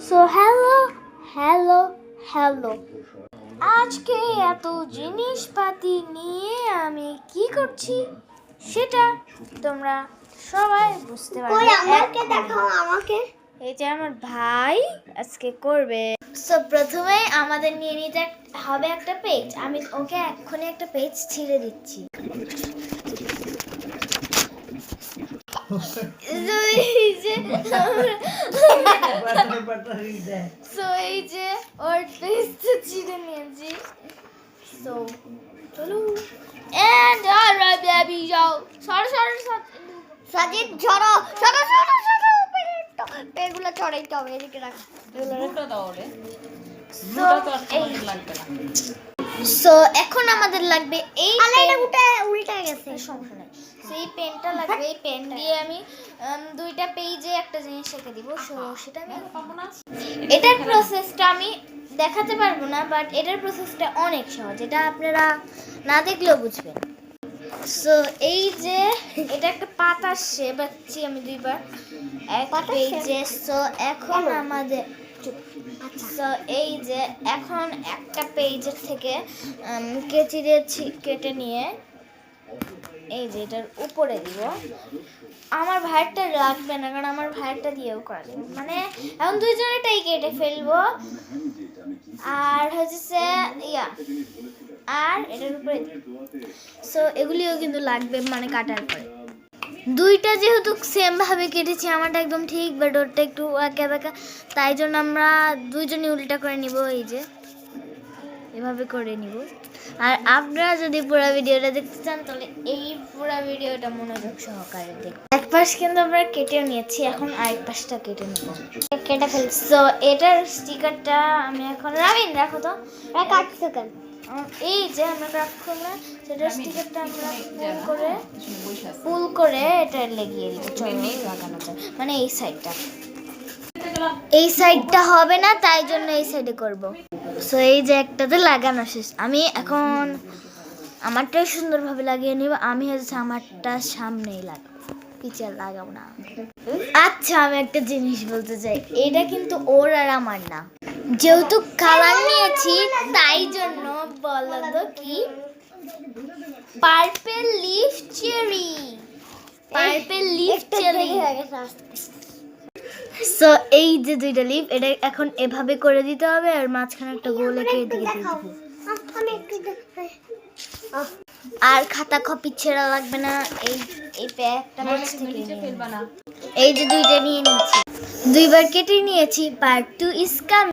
So hello আজকে এত জিনিসপাতি নিয়ে আমি কি করছি সেটা তোমরা সবাই বুঝতে পারবে। আমাকে দেখাও, আমাকে। এই যে আমার ভাই আজকে করবে। সো প্রথমে আমাদের নিয়ে নিতে হবে একটা পেজ। আমি ওকে এক্ষুনি একটা পেজ ছিঁড়ে দিচ্ছি। এই যে ওর পেজটা ছিঁড়ে নিয়েছি। সো চলো এন্ড অলরাইট বেবি যাও। সরো সাজিদ ঝড়ো এগুলো চড়াইতে হবে, এদিকে রাখ। সো এখন আমাদের লাগবে এই উল্টে গেছে, সমস্যা নাই। সেই পেনটা লাগবে। এই পেন দিয়ে আমি দুইটা পেজে একটা জিনিস এঁকে দিব। সো সেটা আমি এটার প্রসেসটা আমি দেখাতে পারবো না, বাট এটার প্রসেসটা অনেক সহজ, এটা আপনারা না দেখলেও বুঝবেন। সো এই যে এটা একটা পাতা শেপ আঁকছি আমি দুইবার এক পেজে। সো এখন আমাদের সো এই যে এখন একটা পেজের থেকে কেচি দিয়ে কেটে নিয়ে এই যে এটার উপরে দিব। আমার ভাইয়েরটা লাগবে না, কারণ আমার ভাইয়েরটা দিয়েও করা যাবে, মানে এখন দুইজনেরটাই কেটে ফেলবো। আর হচ্ছে আর এটার উপরে। সো এগুলিও কিন্তু লাগবে, মানে কাটার পরে। দুইটা যেহেতু সেম ভাবে কেটেছি, আমারটা একদম ঠিক বাট ওরটা একটু আঁকা বাঁকা, তাই জন্য আমরা দুইজনই উল্টা করে নিব। এই যে এভাবে করে নিব। আর আপনারা যদি পুরো ভিডিওটা দেখতে চান তাহলে এই পুরো ভিডিওটা মনোযোগ সহকারে দেখুন। এক পাশ কিন্তু আমরা কেটে নিয়েছি, এখন আরেক পাশটা কেটে নেব। কেটে ফেলছি। সো এটার স্টিকারটা আমি এখন রাখেন, রাখো তো কাটছো কেন? এই যে আমরা ক্রাফট করলাম, সেটার স্টিকারটা আমরা পুল করে এটা লাগিয়ে দিব। চলো লাগানো যায়, মানে এই সাইডটা হবে না, তাই জন্য এই সাইডে করব। সো এই যে একটাতে লাগানো শেষ। আমি এখন আমারটাই সুন্দরভাবে লাগিয়ে নিব। আমি হচ্ছে আমারটা সামনেই লাগাবো, পিছে লাগাবো না। আচ্ছা, আমি একটা জিনিস বলতে চাই, এটা কিন্তু ওর আর আমার না। যেহেতু কালার নিয়েছি তাই জন্য বলো তো কি পার্পল লিফ চেরি। সো এই যে দুইটা লিফ, এটা এখন এভাবে করে দিতে হবে, আর মাঝখানে একটা গোল এঁকে এদিকে দিয়ে দেবো। আর খাতা কপি ছেঁড়া লাগবে না। এই প্যাকটা এই যে দুইটা নিয়ে নিয়েছি, দুইবার কেটে নিয়েছি। Part 2 is coming.